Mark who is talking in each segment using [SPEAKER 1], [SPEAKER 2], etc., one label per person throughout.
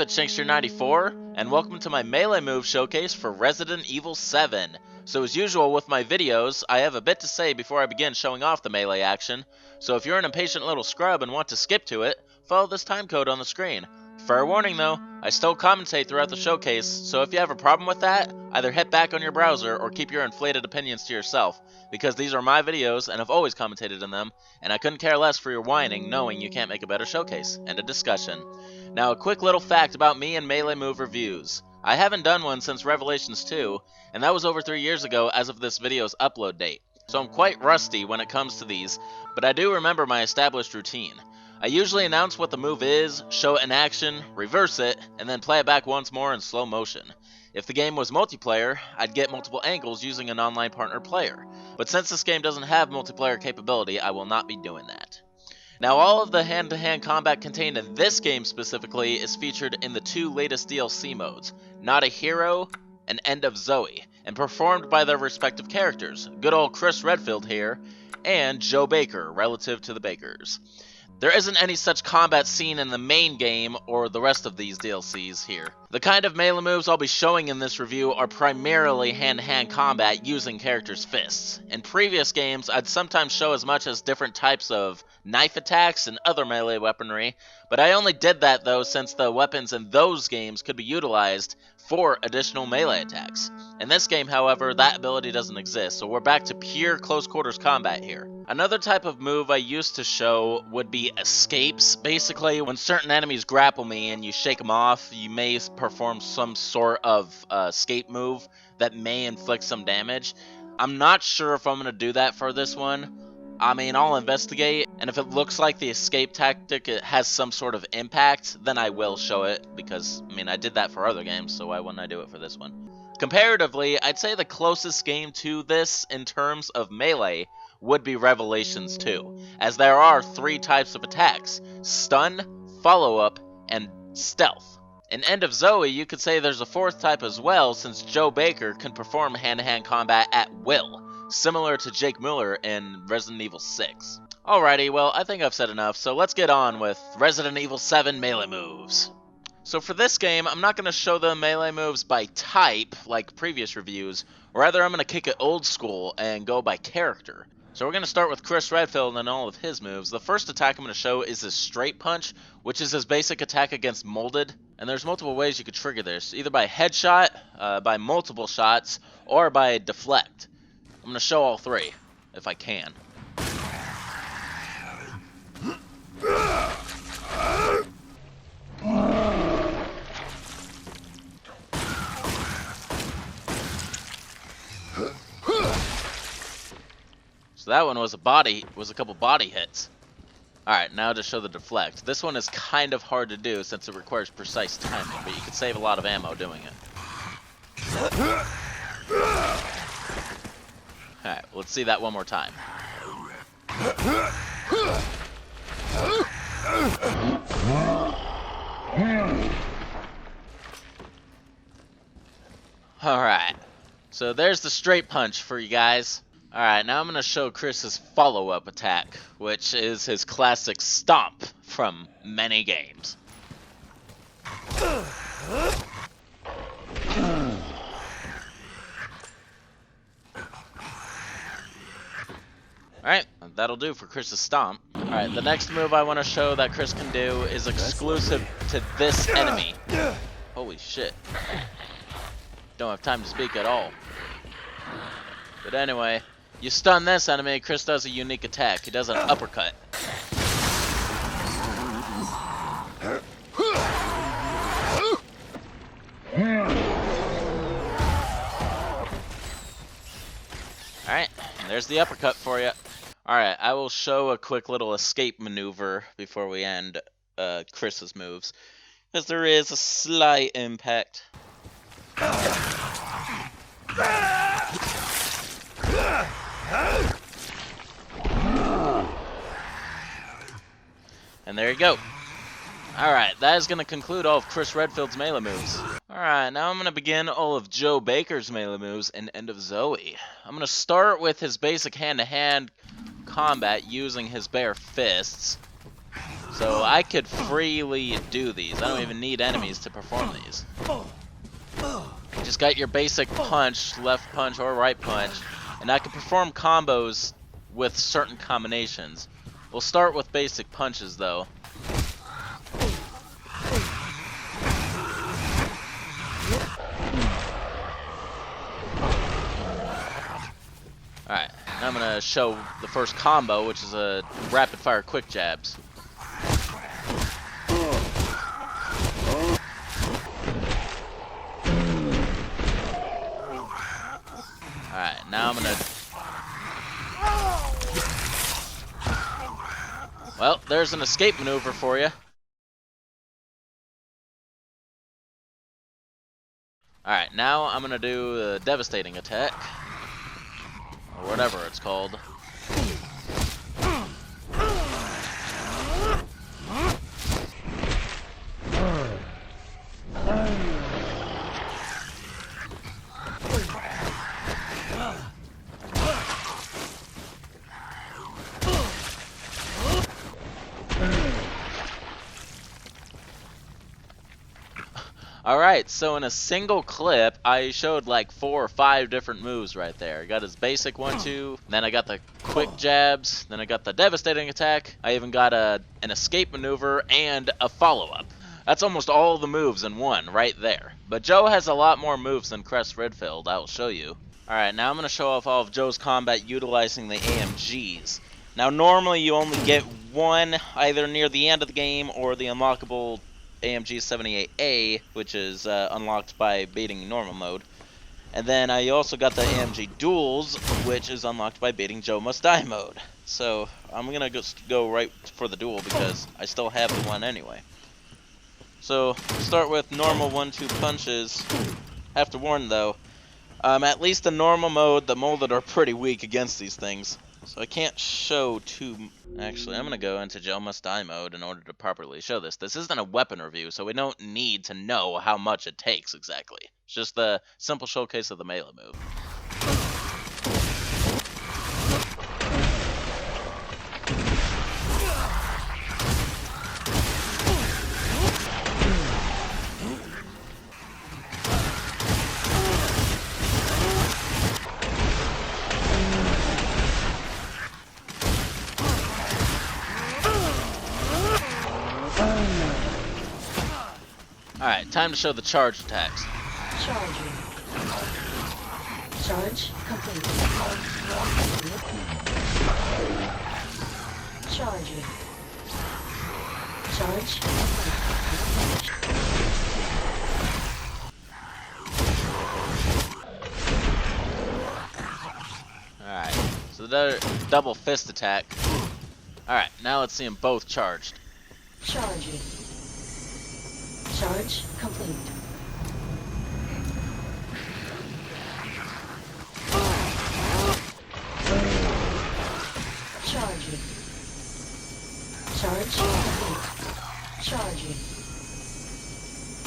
[SPEAKER 1] it's Shankster94, and welcome to my melee move showcase for Resident Evil 7. So as usual with my videos, I have a bit to say before I begin showing off the melee action, so if you're an impatient little scrub and want to skip to it, follow this timecode on the screen. Fair warning though, I still commentate throughout the showcase, so if you have a problem with that, either hit back on your browser or keep your inflated opinions to yourself, because these are my videos and I've always commentated in them, and I couldn't care less for your whining knowing you can't make a better showcase, and a discussion. Now a quick little fact about me and melee move reviews. I haven't done one since Revelations 2, and that was over 3 years ago as of this video's upload date, so I'm quite rusty when it comes to these, but I do remember my established routine. I usually announce what the move is, show it in action, reverse it, and then play it back once more in slow motion. If the game was multiplayer, I'd get multiple angles using an online partner player, but since this game doesn't have multiplayer capability, I will not be doing that. Now all of the hand-to-hand combat contained in this game specifically is featured in the 2 latest DLC modes, Not a Hero and End of Zoe, and performed by their respective characters, good old Chris Redfield here, and Joe Baker, relative to the Bakers. There isn't any such combat scene in the main game or the rest of these DLCs here. The kind of melee moves I'll be showing in this review are primarily hand-to-hand combat using characters' fists. In previous games, I'd sometimes show as much as different types of knife attacks and other melee weaponry, but I only did that though since the weapons in those games could be utilized for additional melee attacks. In this game, however, that ability doesn't exist, so we're back to pure close quarters combat here. Another type of move I used to show would be escapes. Basically, when certain enemies grapple me and you shake them off, you may perform some sort of escape move that may inflict some damage. I'm not sure if I'm going to do that for this one. I mean, I'll investigate, and if it looks like the escape tactic has some sort of impact, then I will show it, because, I mean, I did that for other games, so why wouldn't I do it for this one? Comparatively, I'd say the closest game to this in terms of melee would be Revelations 2, as there are 3 types of attacks: stun, follow-up, and stealth. In End of Zoe, you could say there's a 4th type as well, since Joe Baker can perform hand-to-hand combat at will, similar to Jake Muller in Resident Evil 6. Alrighty, well, I think I've said enough, so let's get on with Resident Evil 7 melee moves. So for this game, I'm not going to show the melee moves by type, like previous reviews, rather I'm going to kick it old school and go by character. So we're going to start with Chris Redfield and all of his moves. The first attack I'm going to show is his Straight Punch, which is his basic attack against Molded. And there's multiple ways you could trigger this, either by headshot, by multiple shots, or by Deflect. I'm going to show all 3, if I can. So that one was a couple body hits. Alright, now to show the Deflect. This one is kind of hard to do since it requires precise timing, but you can save a lot of ammo doing it. Alright, let's see that one more time. Alright, so there's the Straight Punch for you guys. Alright, now I'm going to show Chris's follow-up attack, which is his classic Stomp from many games. Alright, that'll do for Chris's Stomp. Alright, the next move I want to show that Chris can do is exclusive to this enemy. Holy shit. Don't have time to speak at all. But anyway, you stun this enemy, Chris does a unique attack. He does an uppercut. Alright, there's the uppercut for you. Alright, I will show a quick little escape maneuver before we end Chris's moves, because there is a slight impact. And there you go. Alright, that is going to conclude all of Chris Redfield's melee moves. Alright, now I'm going to begin all of Joe Baker's melee moves in End of Zoe. I'm going to start with his basic hand-to-hand combat using his bare fists. So I could freely do these. I don't even need enemies to perform these. You just got your basic punch, left punch or right punch, and I can perform combos with certain combinations. We'll start with basic punches though. Alright, now I'm going to show the first combo, which is a rapid fire quick jabs. Alright, now I'm going to... Well, there's an escape maneuver for you. Alright, now I'm going to do a devastating attack. Or whatever it's called. Alright, so in a single clip, I showed like 4 or 5 different moves right there. I got his basic 1-2, then I got the quick jabs, then I got the devastating attack, I even got an escape maneuver and a follow-up. That's almost all the moves in one right there. But Joe has a lot more moves than Crest Redfield, I'll show you. Alright, now I'm going to show off all of Joe's combat utilizing the AMGs. Now normally you only get one either near the end of the game or the unlockable AMG 78A, which is unlocked by beating normal mode. And then I also got the AMG duels, which is unlocked by beating Joe Must Die mode. So I'm gonna go right for the duel because I still have the one anyway. So start with normal 1-2 punches. Have to warn though, at least in normal mode, the molded are pretty weak against these things. So I can't show too... Actually, I'm going to go into Joe Must Die mode in order to properly show this. This isn't a weapon review, so we don't need to know how much it takes exactly. It's just the simple showcase of the melee move. Alright, time to show the charge attacks.
[SPEAKER 2] Charging. Charge complete. Charging. Charge complete.
[SPEAKER 1] Alright, so the double fist attack. Alright, now let's see them both charged.
[SPEAKER 2] Charging. Charge complete. Charging. Charge complete. Charging.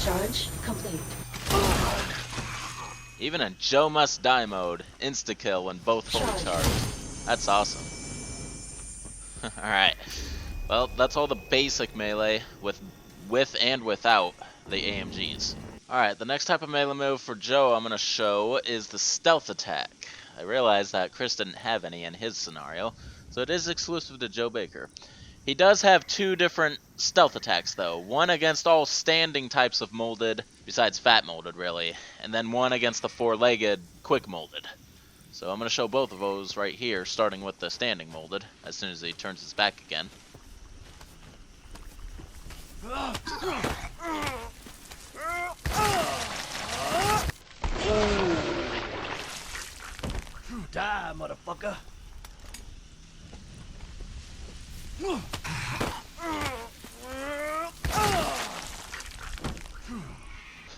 [SPEAKER 2] Charge complete.
[SPEAKER 1] Even in Joe Must Die mode, insta-kill when both fully charged. That's awesome. Alright, well, that's all the basic melee with and without the AMGs. Alright, the next type of melee move for Joe I'm going to show is the stealth attack. I realize that Chris didn't have any in his scenario, so it is exclusive to Joe Baker. He does have 2 different stealth attacks though, one against all standing types of molded, besides fat molded really, and then one against the 4-legged quick molded. So I'm going to show both of those right here, starting with the standing molded, as soon as he turns his back again.
[SPEAKER 3] Die, motherfucker.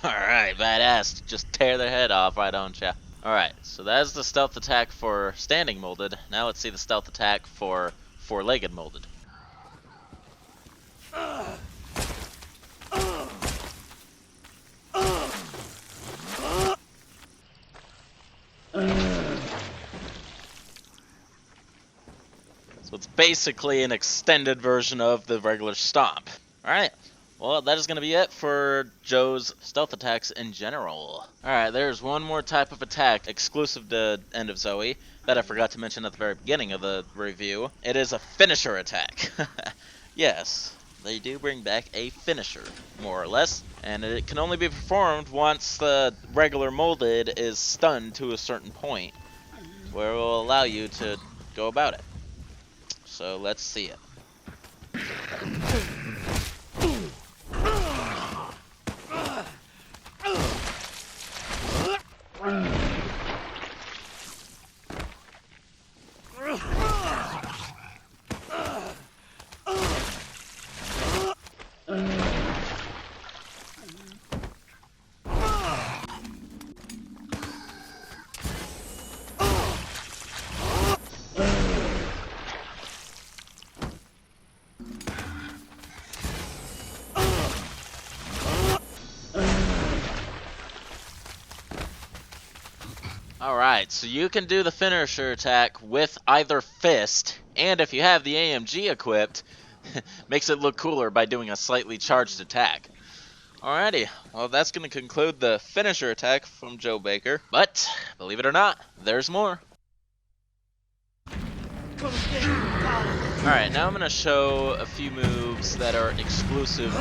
[SPEAKER 1] Alright, badass. Just tear their head off, right on ya. Alright, so that's the stealth attack for standing molded. Now let's see the stealth attack for 4-legged molded. So it's basically an extended version of the regular Stomp. Alright, well, that is going to be it for Joe's stealth attacks in general. Alright, there's one more type of attack exclusive to End of Zoe that I forgot to mention at the very beginning of the review. It is a finisher attack. Yes, they do bring back a finisher, more or less, and it can only be performed once the regular molded is stunned to a certain point, where it will allow you to go about it. So let's see it. Alright, so you can do the finisher attack with either fist, and if you have the AMG equipped, makes it look cooler by doing a slightly charged attack. Alrighty, well that's going to conclude the finisher attack from Joe Baker, but believe it or not, there's more. Alright, now I'm going to show a few moves that are exclusive to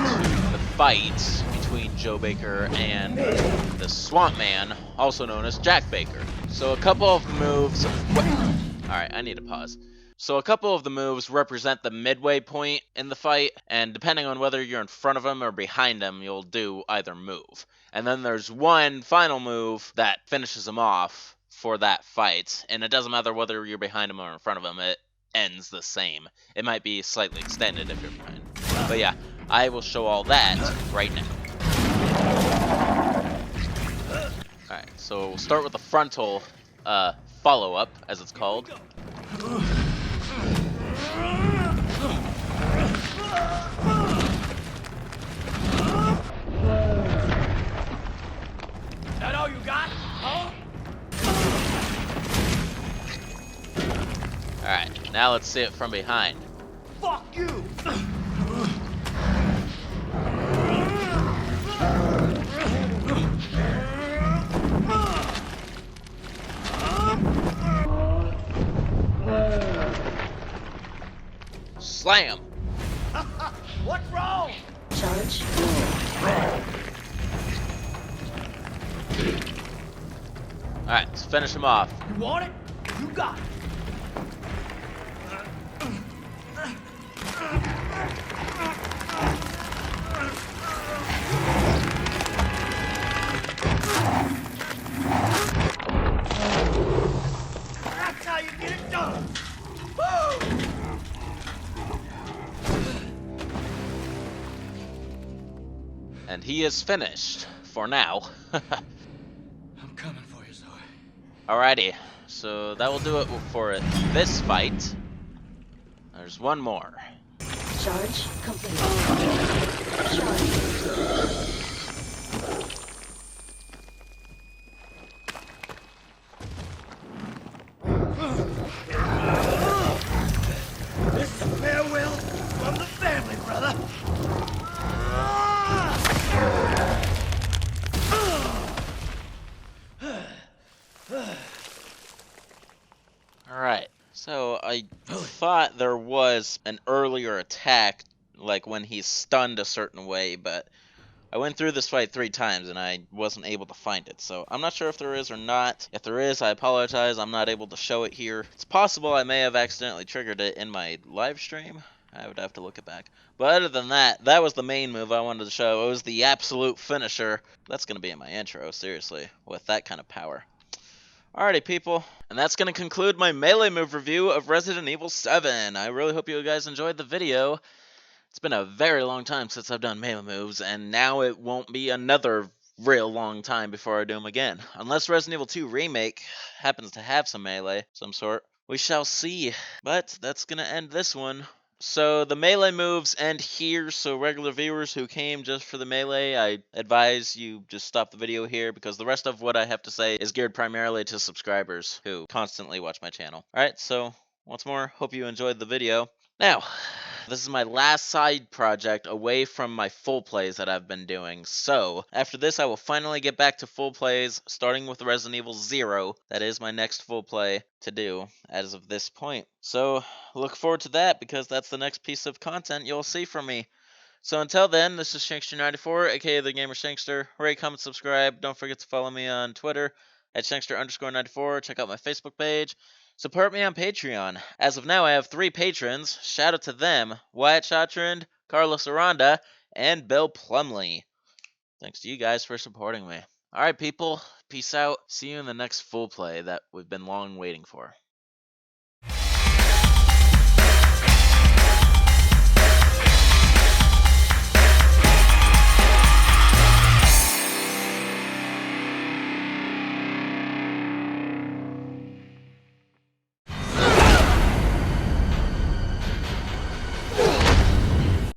[SPEAKER 1] the fight between Joe Baker and the Swamp Man, also known as Jack Baker. So a couple of the moves... Alright, I need to pause. So a couple of the moves represent the midway point in the fight, and depending on whether you're in front of them or behind them, you'll do either move. And then there's one final move that finishes them off for that fight, and it doesn't matter whether you're behind them or in front of them, it ends the same. It might be slightly extended if you're behind. But yeah, I will show all that right now. Alright, so we'll start with the frontal follow-up, as it's called.
[SPEAKER 3] Is that all you got? Huh?
[SPEAKER 1] Alright, now let's see it from behind.
[SPEAKER 3] Fuck you!
[SPEAKER 1] Slam!
[SPEAKER 3] What's wrong?
[SPEAKER 2] Charge.
[SPEAKER 1] Alright, let's finish him off.
[SPEAKER 3] You want it? You got it. That's how you get it done. Woo!
[SPEAKER 1] And he is finished, for now.
[SPEAKER 3] I'm coming for you, Zoe.
[SPEAKER 1] Alrighty, so that will do it for this fight. There's one more.
[SPEAKER 2] Charge complete. Charge.
[SPEAKER 3] This is a farewell from the family, brother.
[SPEAKER 1] Alright, so I thought there was an earlier attack, like when he's stunned a certain way, but I went through this fight 3 times and I wasn't able to find it, so I'm not sure if there is or not. If there is, I apologize, I'm not able to show it here. It's possible I may have accidentally triggered it in my live stream. I would have to look it back. But other than that, that was the main move I wanted to show. It was the absolute finisher. That's going to be in my intro, seriously, with that kind of power. Alrighty, people, and that's going to conclude my melee move review of Resident Evil 7. I really hope you guys enjoyed the video. It's been a very long time since I've done melee moves, and now it won't be another real long time before I do them again. Unless Resident Evil 2 Remake happens to have some melee of some sort. We shall see. But that's going to end this one. So the melee moves end here, so regular viewers who came just for the melee, I advise you just stop the video here, because the rest of what I have to say is geared primarily to subscribers who constantly watch my channel. Alright, so Once more, hope you enjoyed the video. Now, this is my last side project away from my full plays that I've been doing. So, after this, I will finally get back to full plays, starting with Resident Evil 0. That is my next full play to do as of this point. So, look forward to that because that's the next piece of content you'll see from me. So until then, this is Shankster94, aka the Gamer Shankster. Rate, comment, subscribe. Don't forget to follow me on Twitter at Shankster_94. Check out my Facebook page. Support me on Patreon. As of now, I have 3 patrons. Shout out to them: Wyatt Shotrand, Carlos Aranda, and Bill Plumley. Thanks to you guys for supporting me. Alright, people. Peace out. See you in the next full play that we've been long waiting for.